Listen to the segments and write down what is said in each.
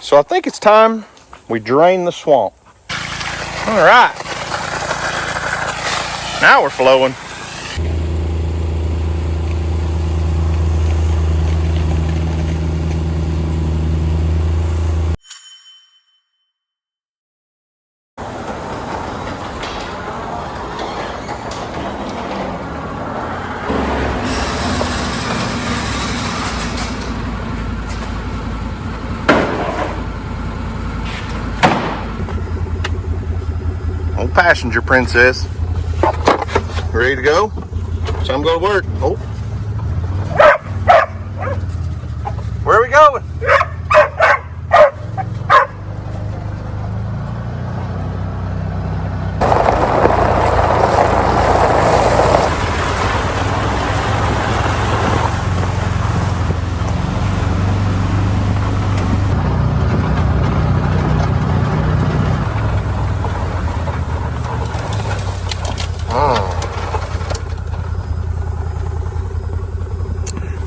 So I think it's time we drain the swamp. All right. Now we're flowing. Old passenger princess. Ready to go? So I'm going to work. Oh. Where are we going?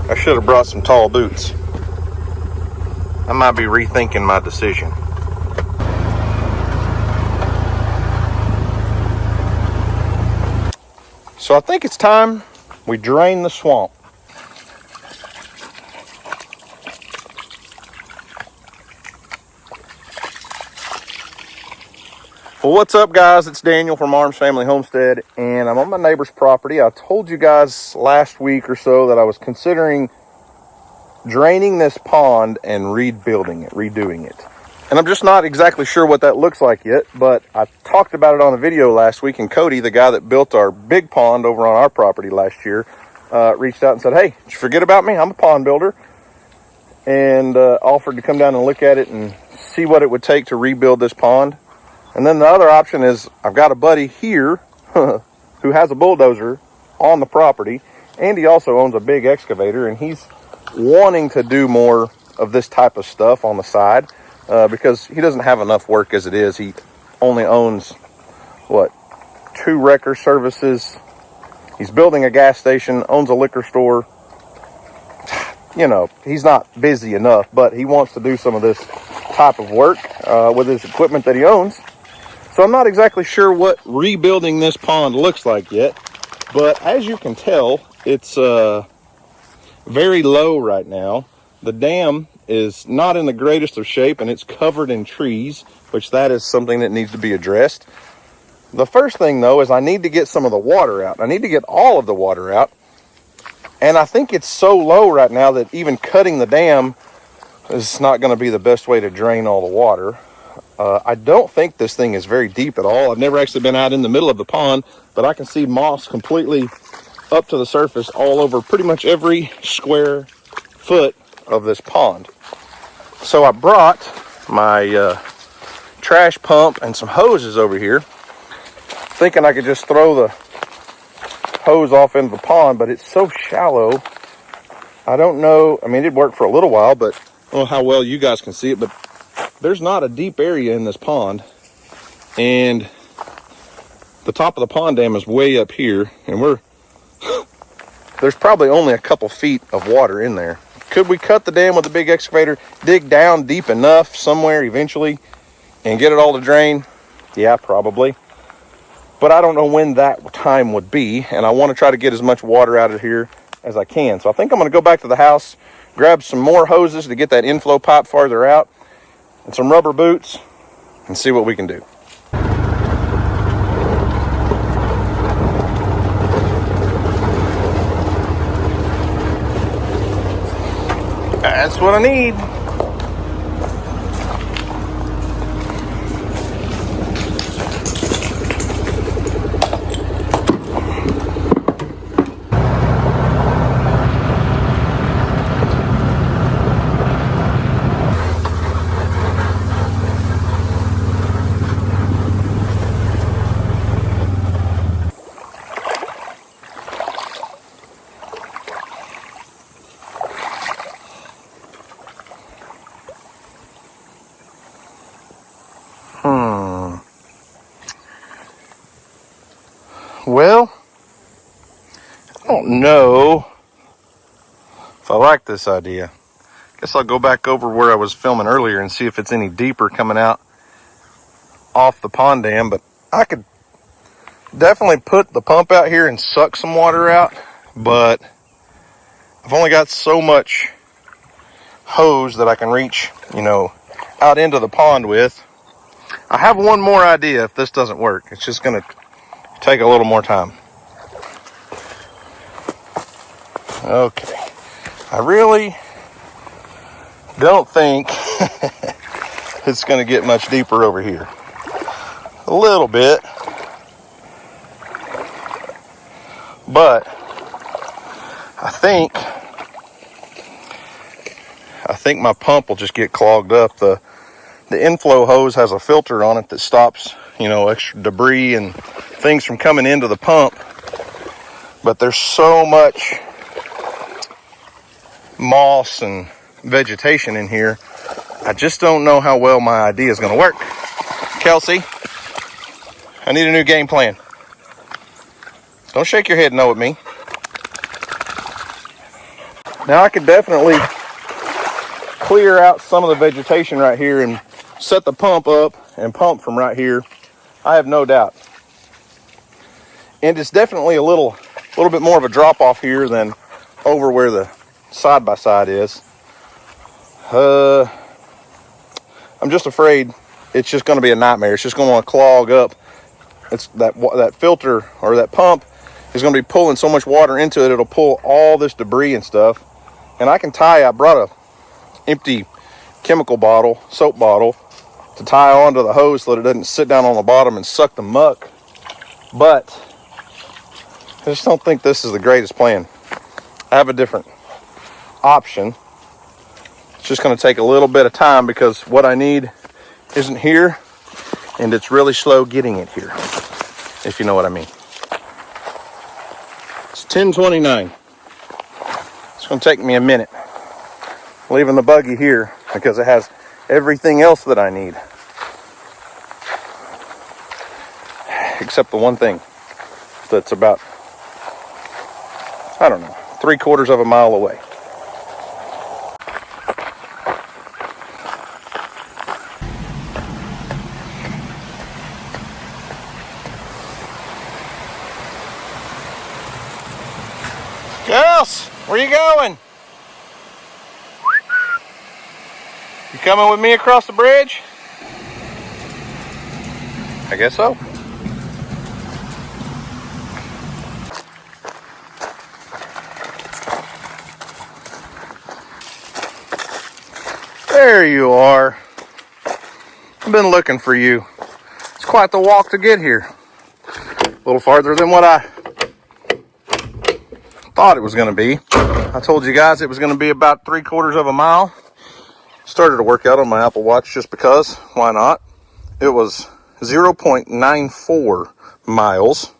I should have brought some tall boots. I might be rethinking my decision. So I think it's time we drain the swamp. Well, what's up, guys? It's Daniel from Arms Family Homestead, and I'm on my neighbor's property. I told you guys last week or so that I was considering draining this pond and rebuilding it, redoing it. And I'm just not exactly sure what that looks like yet, but I talked about it on a video last week, and Cody, the guy that built our big pond over on our property last year, reached out and said, hey, did you forget about me? I'm a pond builder, and offered to come down and look at it and see what it would take to rebuild this pond. And then the other option is I've got a buddy here who has a bulldozer on the property, and he also owns a big excavator, and he's wanting to do more of this type of stuff on the side because he doesn't have enough work as it is. He only owns, 2 wrecker services. He's building a gas station, owns a liquor store. You know, he's not busy enough, but he wants to do some of this type of work with his equipment that he owns. So I'm not exactly sure what rebuilding this pond looks like yet, but as you can tell, it's very low right now. The dam is not in the greatest of shape, and it's covered in trees, which that is something that needs to be addressed. The first thing, though, is I need to get some of the water out. I need to get all of the water out, and I think it's so low right now that even cutting the dam is not going to be the best way to drain all the water. I don't think this thing is very deep at all. I've never actually been out in the middle of the pond, but I can see moss completely up to the surface all over pretty much every square foot of this pond. So I brought my trash pump and some hoses over here, thinking I could just throw the hose off into the pond, but it's so shallow. I don't know. I mean, it worked for a little while, but I don't know how well you guys can see it, but there's not a deep area in this pond, and the top of the pond dam is way up here, and there's probably only a couple feet of water in there. Could we cut the dam with a big excavator, dig down deep enough somewhere eventually and get it all to drain? Yeah, probably. But I don't know when that time would be, and I want to try to get as much water out of here as I can. So I think I'm going to go back to the house, grab some more hoses to get that inflow pipe farther out, and some rubber boots, and see what we can do. That's what I need. Well, I don't know if I like this idea. Guess I'll go back over where I was filming earlier and see if it's any deeper coming out off the pond dam. But I could definitely put the pump out here and suck some water out, but I've only got so much hose that I can reach, you know, out into the pond with. I have one more idea if this doesn't work. It's just going to take a little more time. Okay. I really don't think it's going to get much deeper over here. A little bit. But I think my pump will just get clogged up. The inflow hose has a filter on it that stops, you know, extra debris and things from coming into the pump. But there's so much moss and vegetation in here, I just don't know how well my idea is going to work. Kelsey, I need a new game plan. Don't shake your head no at me. Now I could definitely clear out some of the vegetation right here and set the pump up and pump from right here. I have no doubt. And it's definitely a little bit more of a drop off here than over where the side by side is. I'm just afraid it's just going to be a nightmare. It's just going to clog up. It's that filter or that pump is going to be pulling so much water into it, it'll pull all this debris and stuff. And I brought a empty chemical bottle, soap bottle, to tie onto the hose so that it doesn't sit down on the bottom and suck the muck. But I just don't think this is the greatest plan. I have a different option. It's just going to take a little bit of time because what I need isn't here, and it's really slow getting it here, if you know what I mean. It's 10:29. It's going to take me a minute leaving the buggy here because it has everything else that I need, except the one thing that's about, I don't know, 3/4 of a mile away. Girls, where you going? You coming with me across the bridge? I guess so. There you are. I've been looking for you. It's quite the walk to get here. A little farther than what I thought it was going to be. I told you guys it was going to be about 3/4 of a mile. Started to work out on my Apple Watch just because. Why not? It was 0.94 miles.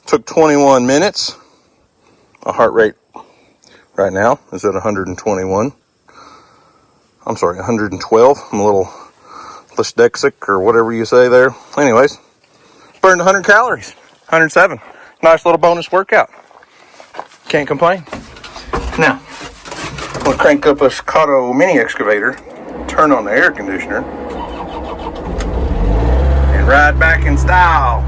Took 21 minutes. My heart rate right now is at 121. I'm sorry, 112. I'm a little dyslexic or whatever you say there. Anyways, burned 100 calories. 107. Nice little bonus workout. Can't complain. Now, I'm going to crank up a Stackable mini excavator, turn on the air conditioner, and ride back in style.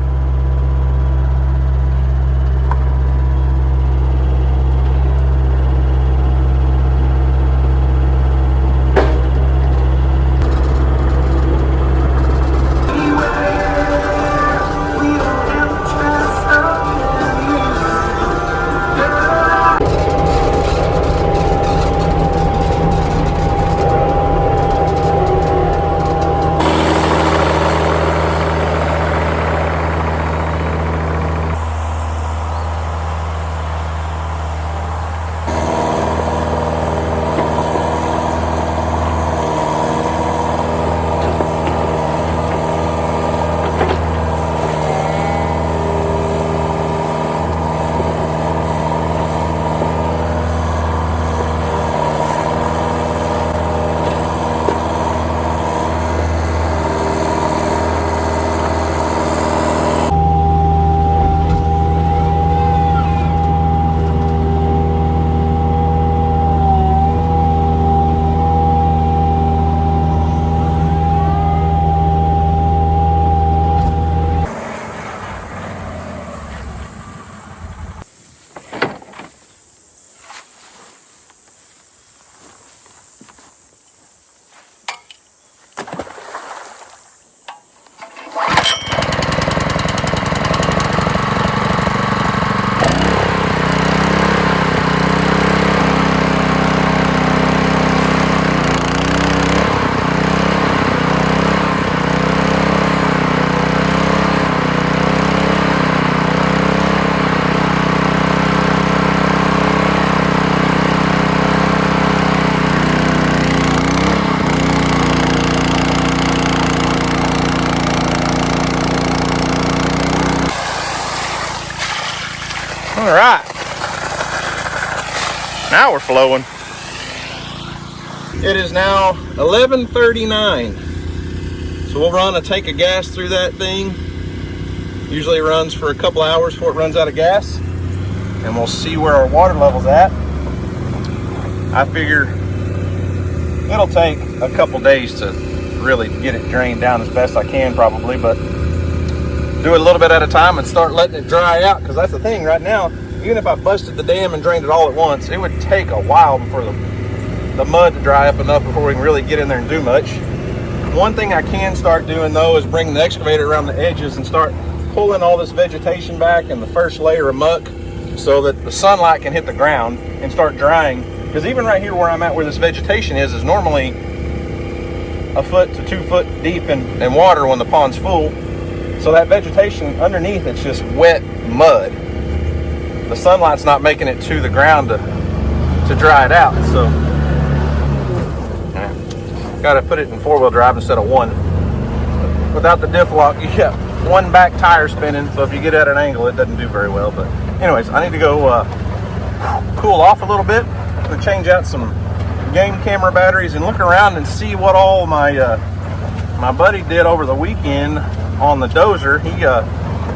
Now we're flowing. It is now 11:39. So we'll run a tank of gas through that thing. Usually runs for a couple hours before it runs out of gas. And we'll see where our water level's at. I figure it'll take a couple days to really get it drained down as best I can probably, but do it a little bit at a time and start letting it dry out, because that's the thing right now. Even if I busted the dam and drained it all at once, it would take a while before the mud to dry up enough before we can really get in there and do much. One thing I can start doing though is bring the excavator around the edges and start pulling all this vegetation back and the first layer of muck so that the sunlight can hit the ground and start drying. Because even right here where I'm at, where this vegetation is normally a foot to 2 foot deep in water when the pond's full. So that vegetation underneath, it's just wet mud. The sunlight's not making it to the ground to dry it out. So got to put it in 4-wheel drive instead of one. Without the diff lock, you got one back tire spinning, so if you get at an angle, it doesn't do very well. But anyways, I need to go cool off a little bit, to change out some game camera batteries and look around and see what all my my buddy did over the weekend on the dozer.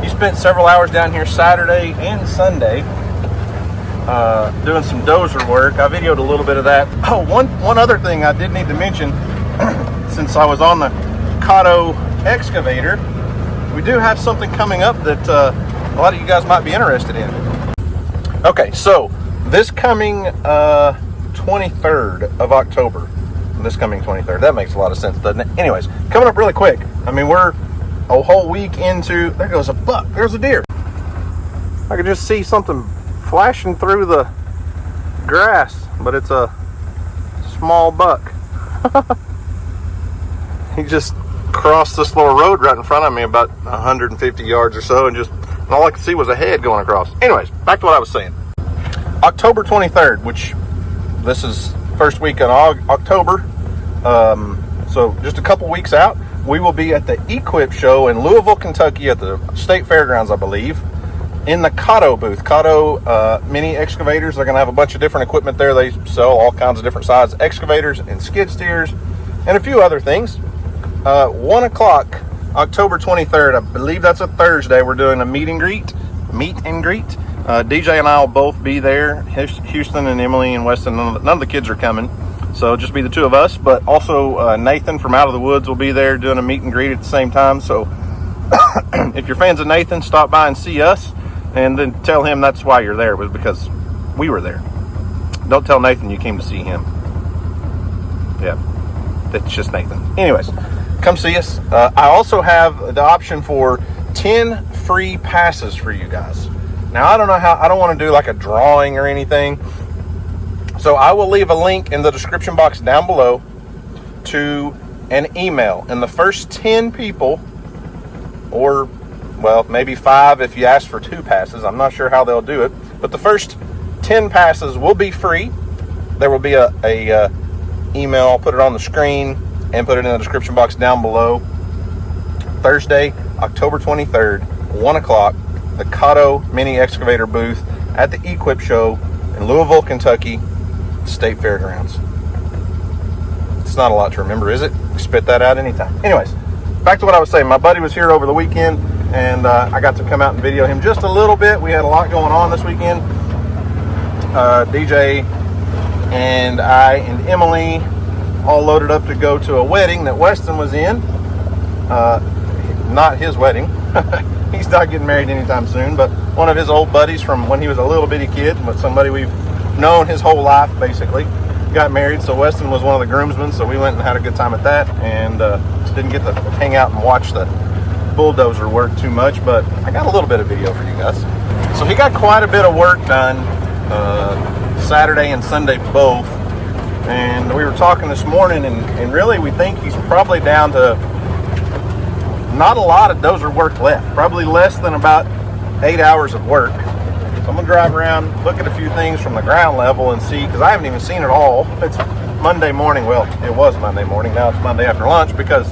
He spent several hours down here Saturday and Sunday doing some dozer work. I videoed a little bit of that. Oh, one other thing I did need to mention, since I was on the Cotto excavator, we do have something coming up that a lot of you guys might be interested in. Okay, so this coming 23rd of October, this coming 23rd, that makes a lot of sense, doesn't it? Anyways, coming up really quick. I mean, we're a whole week into, there goes a buck, there's a deer. I could just see something flashing through the grass, but it's a small buck. He just crossed this little road right in front of me about 150 yards or so, and all I could see was a head going across. Anyways, back to what I was saying. October 23rd, which this is first week in October, so just a couple weeks out, we will be at the Equip show in Louisville, Kentucky at the State Fairgrounds, I believe, in the Cotto booth. Cotto mini excavators. They're going to have a bunch of different equipment there. They sell all kinds of different size excavators and skid steers and a few other things. 1 o'clock, October 23rd, I believe that's a Thursday. We're doing a meet and greet. DJ and I will both be there. Houston and Emily and Weston, none of the kids are coming, so just be the two of us. But also Nathan from Out of the Woods will be there doing a meet and greet at the same time. So if you're fans of Nathan, stop by and see us, and then tell him that's why you're there, was because we were there. Don't tell Nathan you came to see him. Yeah, that's just Nathan. Anyways, come see us. I also have the option for 10 free passes for you guys. Now, I don't know how, I don't want to do like a drawing or anything. So I will leave a link in the description box down below to an email. And the first 10 people, or, well, maybe 5 if you ask for 2 passes. I'm not sure how they'll do it. But the first 10 passes will be free. There will be a email. I'll put it on the screen and put it in the description box down below. Thursday, October 23rd, 1 o'clock. The Cotto mini excavator booth at the Equip show in Louisville, Kentucky, State Fairgrounds. It's not a lot to remember, is it? Spit that out anytime. Anyways, back to what I was saying. My buddy was here over the weekend, and I got to come out and video him just a little bit. We had a lot going on this weekend. DJ and I and Emily all loaded up to go to a wedding that Weston was in. Not his wedding. He's not getting married anytime soon, but one of his old buddies from when he was a little bitty kid, but somebody we've known his whole life basically, got married. So Weston was one of the groomsmen, so we went and had a good time at that, and didn't get to hang out and watch the bulldozer work too much, but I got a little bit of video for you guys. So he got quite a bit of work done Saturday and Sunday both, and we were talking this morning, and really we think he's probably down to not a lot of dozer work left, probably less than about 8 hours of work. So I'm gonna drive around, look at a few things from the ground level and see, because I haven't even seen it all. It's Monday morning. Well, it was Monday morning. Now it's Monday after lunch, because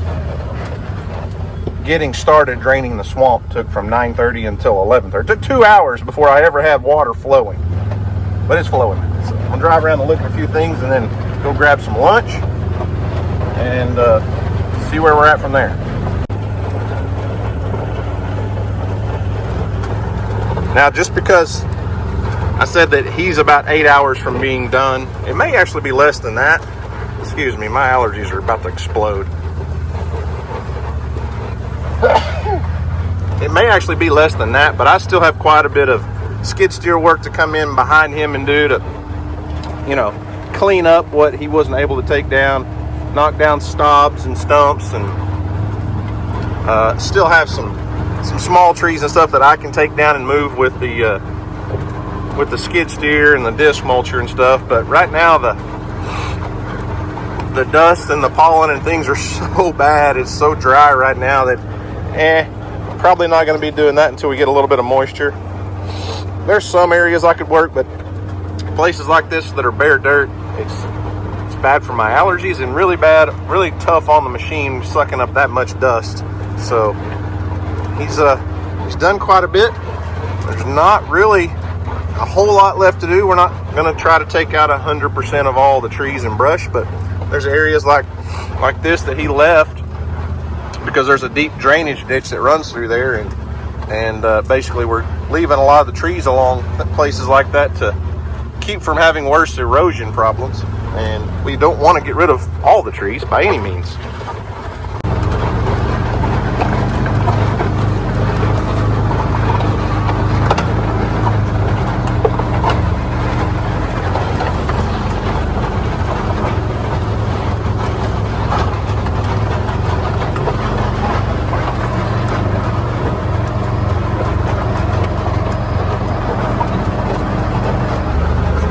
getting started draining the swamp took from 9:30 until 11:30. It took 2 hours before I ever had water flowing, but it's flowing. So gonna drive around and look at a few things and then go grab some lunch and see where we're at from there. Now, just because I said that he's about 8 hours from being done, it may actually be less than that. Excuse me, my allergies are about to explode. It may actually be less than that, but I still have quite a bit of skid steer work to come in behind him and do to, you know, clean up what he wasn't able to take down, knock down stobs and stumps, and still have some small trees and stuff that I can take down and move with the skid steer and the disc mulcher and stuff. But right now the dust and the pollen and things are so bad. It's so dry right now that probably not going to be doing that until we get a little bit of moisture. There's some areas I could work, but places like this that are bare dirt, it's bad for my allergies and really tough on the machine sucking up that much dust. So he's done quite a bit. There's not really a whole lot left to do. We're not going to try to take out 100% of all the trees and brush, but there's areas like this that he left because there's a deep drainage ditch that runs through there, and basically we're leaving a lot of the trees along places like that to keep from having worse erosion problems. And we don't want to get rid of all the trees by any means.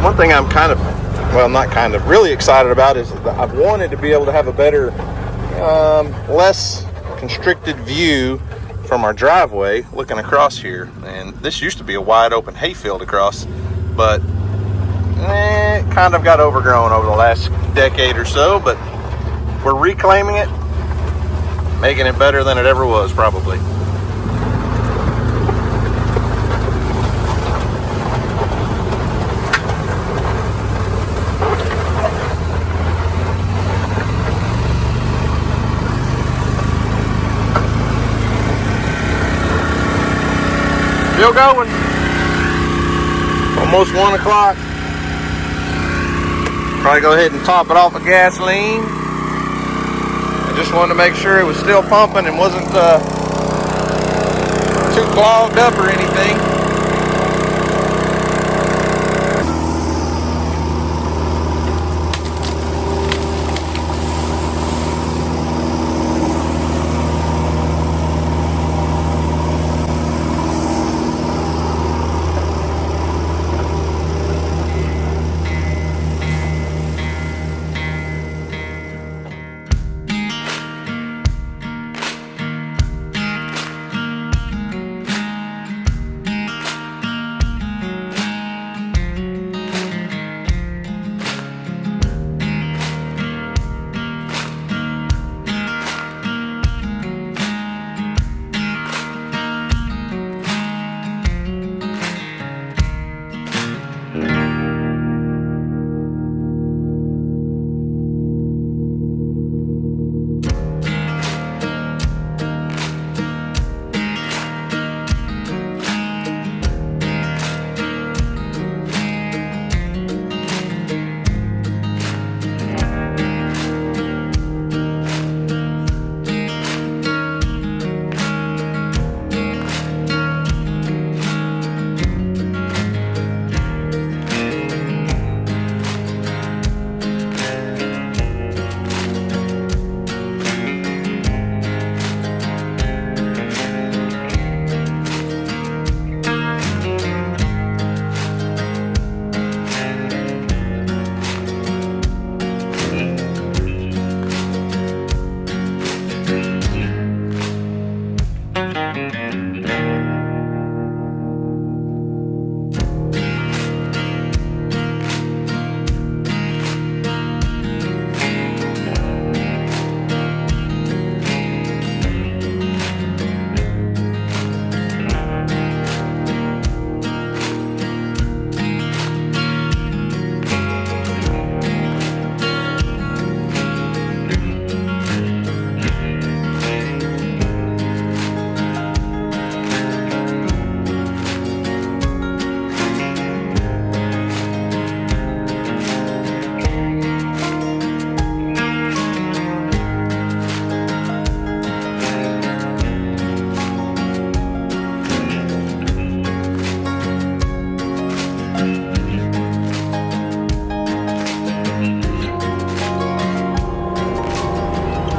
One thing I'm really excited about is that I've wanted to be able to have a better, less constricted view from our driveway looking across here. And this used to be a wide open hayfield across, but it kind of got overgrown over the last decade or so. But we're reclaiming it, making it better than it ever was, probably. Still going. Almost 1 o'clock. Probably go ahead and top it off with gasoline. I just wanted to make sure it was still pumping and wasn't too clogged up or anything.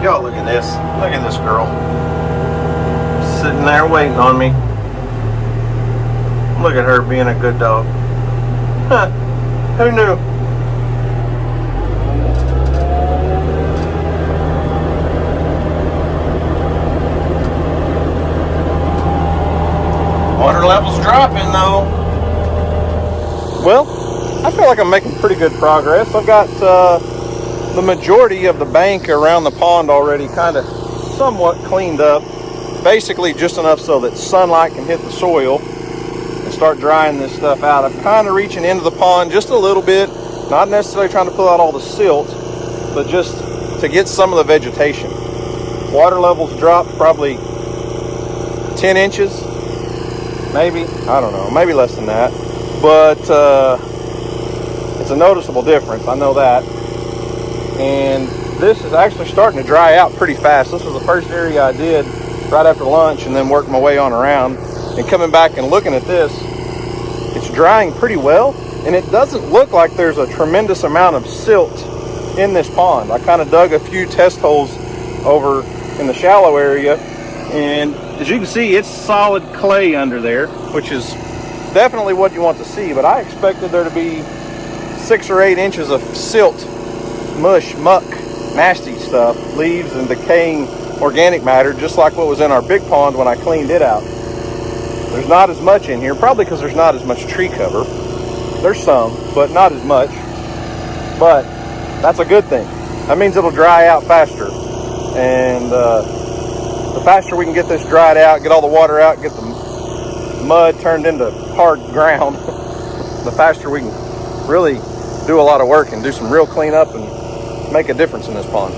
Y'all look at this. Look at this girl. Sitting there waiting on me. Look at her being a good dog. Huh. Who knew? Water level's dropping though. Well, I feel like I'm making pretty good progress. I've got the majority of the bank around the pond already kind of somewhat cleaned up. Basically just enough so that sunlight can hit the soil and start drying this stuff out. I'm kind of reaching into the pond just a little bit, not necessarily trying to pull out all the silt, but just to get some of the vegetation. Water levels dropped probably 10 inches, maybe, I don't know, maybe less than that, but it's a noticeable difference, I know that. And this is actually starting to dry out pretty fast. This was the first area I did right after lunch and then worked my way on around. And coming back and looking at this, it's drying pretty well, and it doesn't look like there's a tremendous amount of silt in this pond. I kind of dug a few test holes over in the shallow area, and as you can see, it's solid clay under there, which is definitely what you want to see. But I expected there to be 6 or 8 inches of silt, mush, muck, nasty stuff, leaves and decaying organic matter, just like what was in our big pond when I cleaned it out. There's not as much in here, probably because there's not as much tree cover. There's some, but not as much. But that's a good thing. That means it'll dry out faster. And the faster we can get this dried out, get all the water out, get the mud turned into hard ground, the faster we can really do a lot of work and do some real cleanup and make a difference in this pond.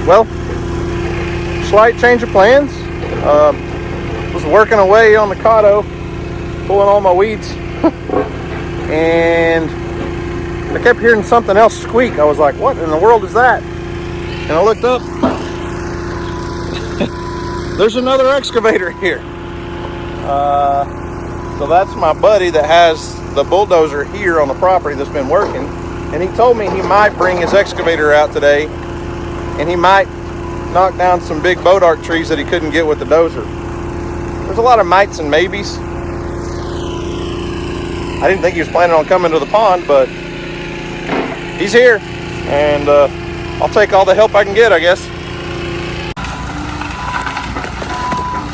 Well, slight change of plans. Was working away on the Cotto, pulling all my weeds, and I kept hearing something else squeak. I was like, what in the world is that? And I looked up. There's another excavator here. So that's my buddy that has the bulldozer here on the property that's been working. And he told me he might bring his excavator out today, and he might knock down some big bodark trees that he couldn't get with the dozer. There's a lot of mights and maybes. I didn't think he was planning on coming to the pond, but he's here, and I'll take all the help I can get, I guess.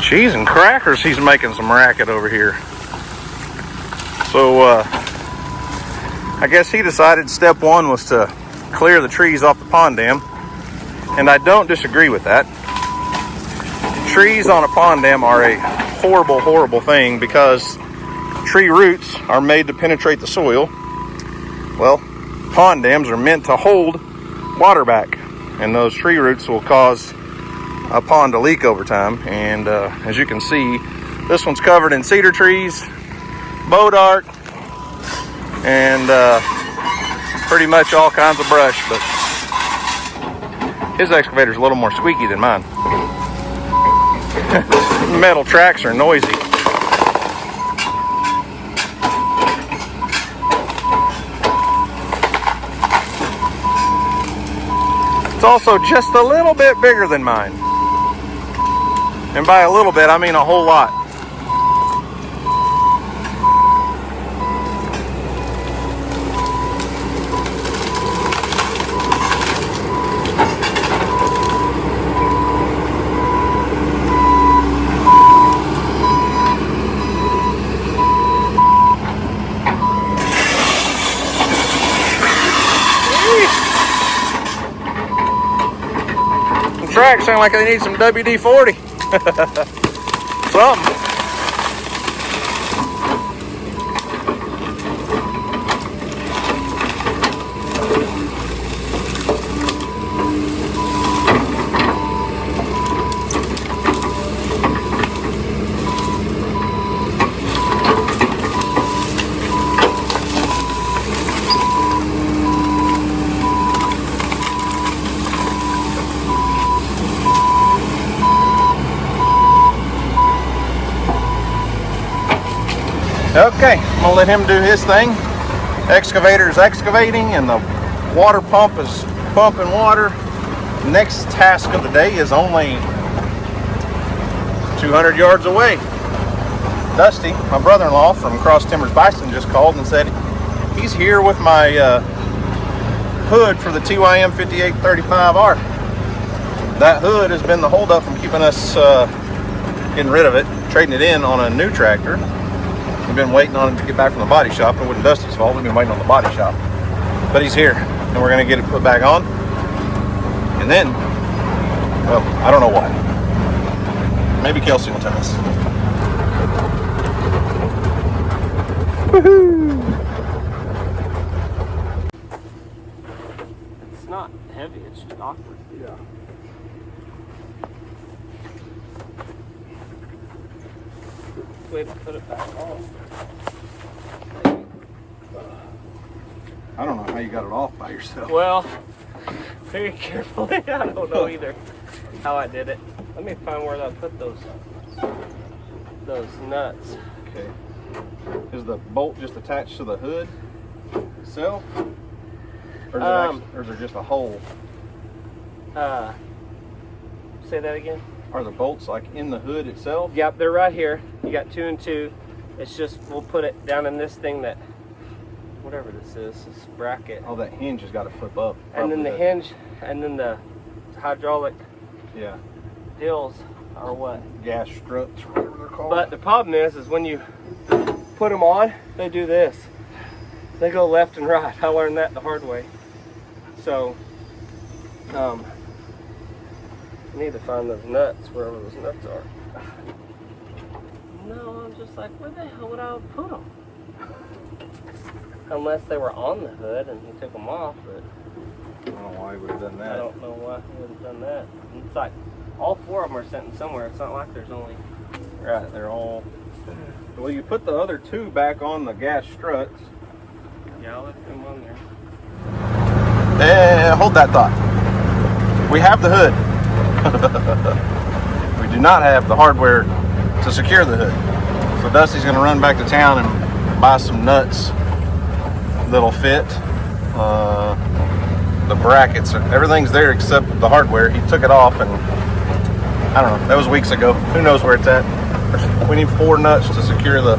Cheese and crackers, he's making some racket over here. So I guess he decided step one was to clear the trees off the pond dam. And I don't disagree with that. Trees on a pond dam are a horrible, horrible thing because tree roots are made to penetrate the soil. Well, pond dams are meant to hold water back, and those tree roots will cause a pond to leak over time. And as you can see, this one's covered in cedar trees, bodark, and pretty much all kinds of brush, but his excavator's a little more squeaky than mine. Metal tracks are noisy. It's also just a little bit bigger than mine. And by a little bit, I mean a whole lot. Tracks sound like they need some WD-40. Something. Okay, I'm gonna let him do his thing. Excavator's excavating and the water pump is pumping water. Next task of the day is only 200 yards away. Dusty, my brother-in-law from Cross Timbers Bison, just called and said he's here with my hood for the TYM 5835R. That hood has been the holdup from keeping us getting rid of it, trading it in on a new tractor. We've been waiting on him to get back from the body shop. It wasn't Dusty's fault. We've been waiting on the body shop. But he's here, and we're going to get it put back on. And then, well, I don't know what. Maybe Kelsey will tell us. Woohoo! It's not heavy, it's just awkward. Yeah. Wait, put it back on. I don't know how you got it off by yourself. Well, very carefully. I don't know either how I did it. Let me find where I put those nuts. Okay. Is the bolt just attached to the hood itself? Or is there just a hole? Say that again? Are the bolts like in the hood itself? Yep, they're right here. You got 2 and 2. It's just, we'll put it down in this thing that, whatever this is, this bracket. Oh, that hinge has got to flip up. And then the hinge, and then the hydraulic deals are what? Gas struts, or whatever they're called. But the problem is when you put them on, they do this. They go left and right. I learned that the hard way. So, I need to find those nuts, wherever those nuts are. No, I'm just like, where the hell would I put them? Unless they were on the hood and he took them off, but I don't know why he would have done that. I don't know why he would have done that. It's like, all 4 of them are sitting somewhere. It's not like there's only... Right, they're all... Well, you put the other 2 back on the gas struts. Yeah, I'll let them on there. Hold that thought. We have the hood. We do not have the hardware to secure the hood. So Dusty's going to run back to town and buy some nuts that'll fit. The brackets, everything's there except the hardware. He took it off and I don't know, that was weeks ago. Who knows where it's at. We need 4 nuts to secure the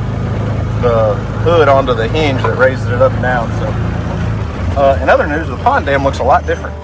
hood onto the hinge that raises it up and down. So, in other news, the pond dam looks a lot different.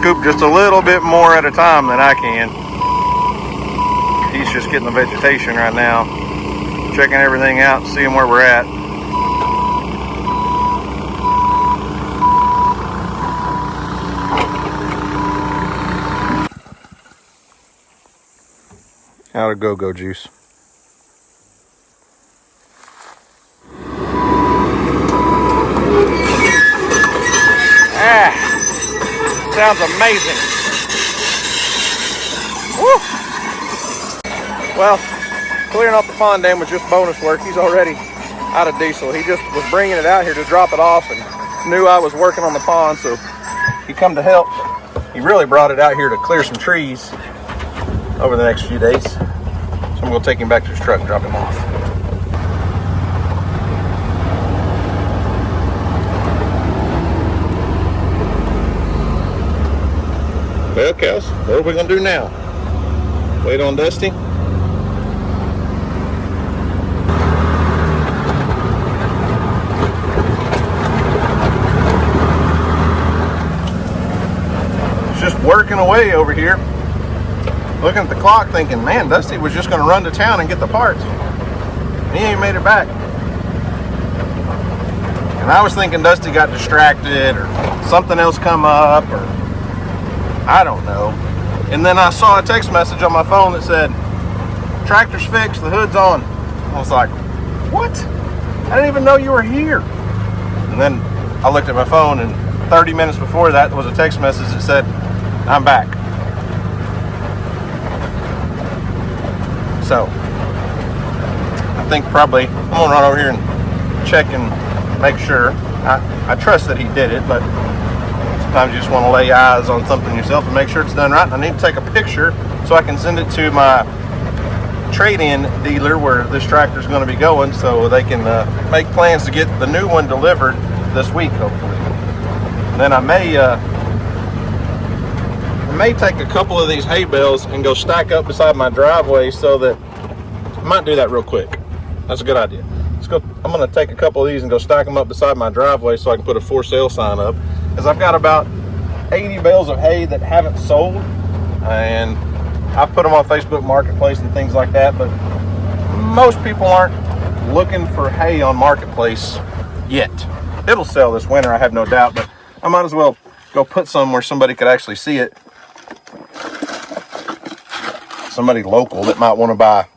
scoop just a little bit more at a time than I can. He's just getting the vegetation right now, checking everything out, seeing where we're at. Out of go-go juice. Ah, sounds amazing. Woo. Well, clearing off the pond dam was just bonus work. He's already out of diesel. He just was bringing it out here to drop it off and knew I was working on the pond, so he come to help. He really brought it out here to clear some trees over the next few days. So I'm going to take him back to his truck and drop him off. Well, cows, what are we going to do now? Wait on Dusty? Just working away over here, looking at the clock thinking, man, Dusty was just going to run to town and get the parts. He ain't made it back. And I was thinking Dusty got distracted or something else come up, or I don't know. And then I saw a text message on my phone that said, tractor's fixed, the hood's on. I was like, what? I didn't even know you were here. And then I looked at my phone, and 30 minutes before that was a text message that said, I'm back. So I think probably I'm gonna run over here and check and make sure. I trust that he did it, but sometimes you just want to lay eyes on something yourself and make sure it's done right. And I need to take a picture so I can send it to my trade-in dealer where this tractor is going to be going, so they can make plans to get the new one delivered this week, hopefully. And then I may take a couple of these hay bales and go stack up beside my driveway, so that I might do that real quick. That's a good idea. Let's go. I'm going to take a couple of these and go stack them up beside my driveway so I can put a for sale sign up, because I've got about 80 bales of hay that haven't sold, and I've put them on Facebook Marketplace and things like that, but most people aren't looking for hay on Marketplace yet. It'll sell this winter, I have no doubt, but I might as well go put some where somebody could actually see it. Somebody local that might want to buy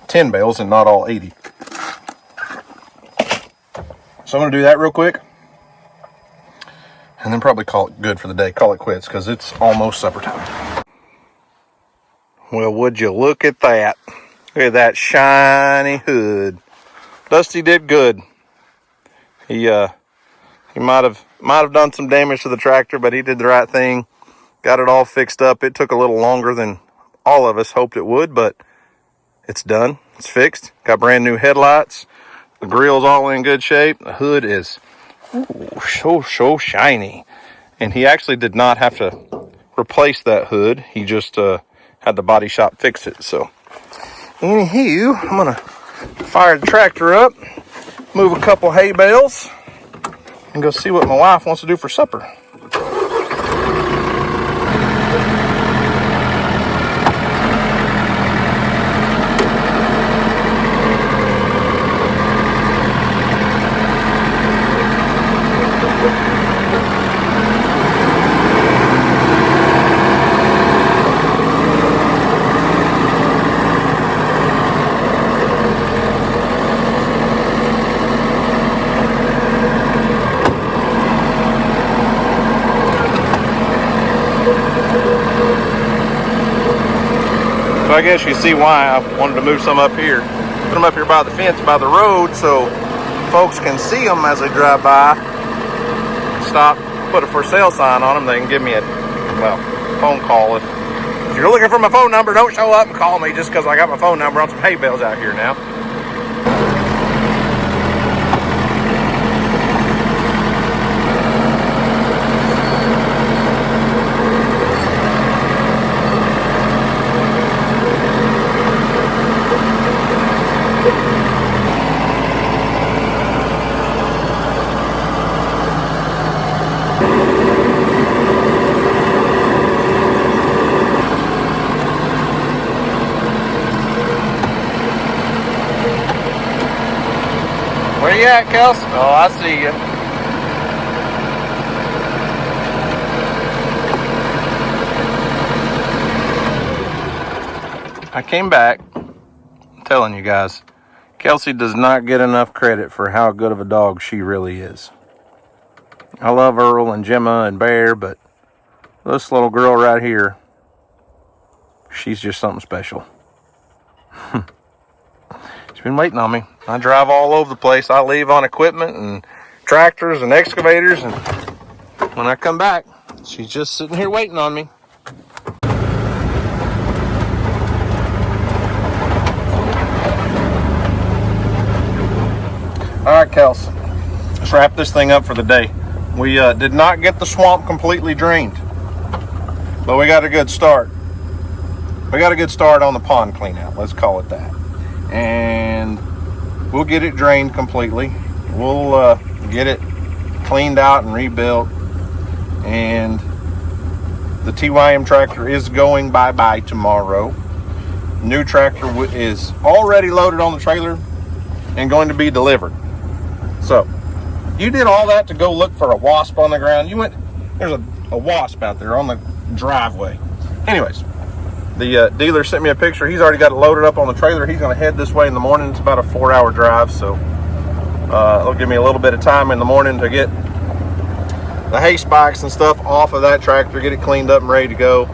10 bales and not all 80. So I'm going to do that real quick, and then probably call it good for the day. Call it quits, because it's almost supper time. Well, would you look at that? Look at that shiny hood. Dusty did good. He might have done some damage to the tractor, but he did the right thing. Got it all fixed up. It took a little longer than all of us hoped it would, but it's done. It's fixed. Got brand new headlights. The grill's all in good shape. The hood is so shiny. And he actually did not have to replace that hood. He just had the body shop fix it. So anywho, I'm gonna fire the tractor up, move a couple hay bales, and go see what my wife wants to do for supper. So I guess you see why I wanted to move some up here. Put them up here by the fence, by the road, so folks can see them as they drive by. Stop, put a for sale sign on them. They can give me a, phone call. If you're looking for my phone number, don't show up and call me just because I got my phone number on some hay bales out here now. Where you at, Kels? Oh, I see you. I came back. I'm telling you guys, Kelsey does not get enough credit for how good of a dog she really is. I love Earl and Gemma and Bear, but this little girl right here, she's just something special. She's been waiting on me. I drive all over the place. I leave on equipment and tractors and excavators, and when I come back, she's just sitting here waiting on me. All right, Kels, let's wrap this thing up for the day. We did not get the swamp completely drained, but we got a good start. We got a good start on the pond clean out, let's call it that. And we'll get it drained completely. We'll get it cleaned out and rebuilt. And the TYM tractor is going bye-bye tomorrow. New tractor is already loaded on the trailer and going to be delivered. So, you did all that to go look for a wasp on the ground. You went, there's a wasp out there on the driveway. Anyways, the dealer sent me a picture. He's already got it loaded up on the trailer. He's going to head this way in the morning. It's about a 4-hour drive, so it'll give me a little bit of time in the morning to get the hay spikes and stuff off of that tractor, get it cleaned up and ready to go.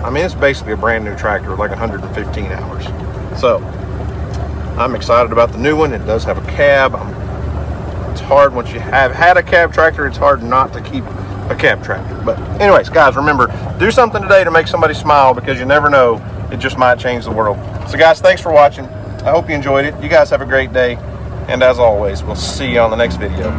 I mean, it's basically a brand new tractor with like 115 hours. So, I'm excited about the new one. It does have a cab. It's hard once you have had a cab tractor, it's hard not to keep a cab tractor. But anyways, guys, remember, do something today to make somebody smile, because you never know, it just might change the world. So guys, thanks for watching. I hope you enjoyed it. You guys have a great day. And as always, we'll see you on the next video.